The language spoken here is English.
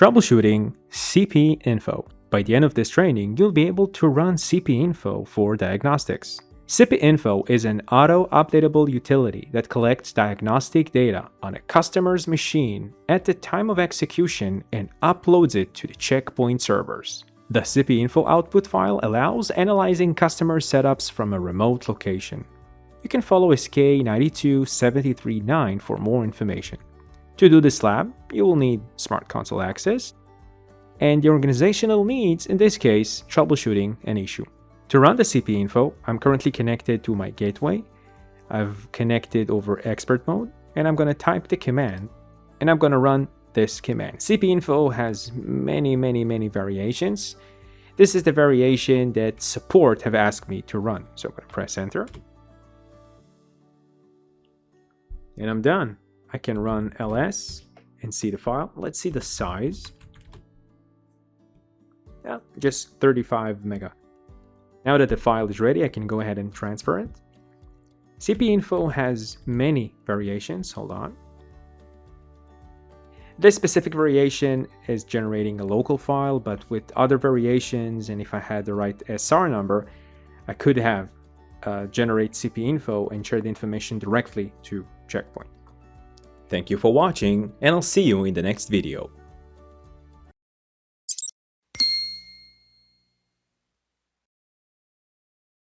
Troubleshooting cpinfo. By the end of this training, you'll be able to run cpinfo for diagnostics. cpinfo is an auto-updatable utility that collects diagnostic data on a customer's machine at the time of execution and uploads it to the checkpoint servers. The cpinfo output file allows analyzing customer setups from a remote location. You can follow SK92739 for more information. To do this lab, you will need SmartConsole access and the organizational needs, in this case, troubleshooting an issue. To run the cpinfo, I'm currently connected to my gateway. I've connected over expert mode, and I'm going to type the command, and I'm going to run this command. cpinfo has many variations. This is the variation that support have asked me to run. So I'm going to press enter. And I'm done. I can run ls and see the file. Let's see the size. Yeah, just 35 mega. Now that the file is ready, I can go ahead and transfer it. cpinfo has many variations. Hold on. This specific variation is generating a local file, but with other variations, and if I had the right SR number, I could have generate cpinfo and share the information directly to Checkpoint. Thank you for watching, and I'll see you in the next video.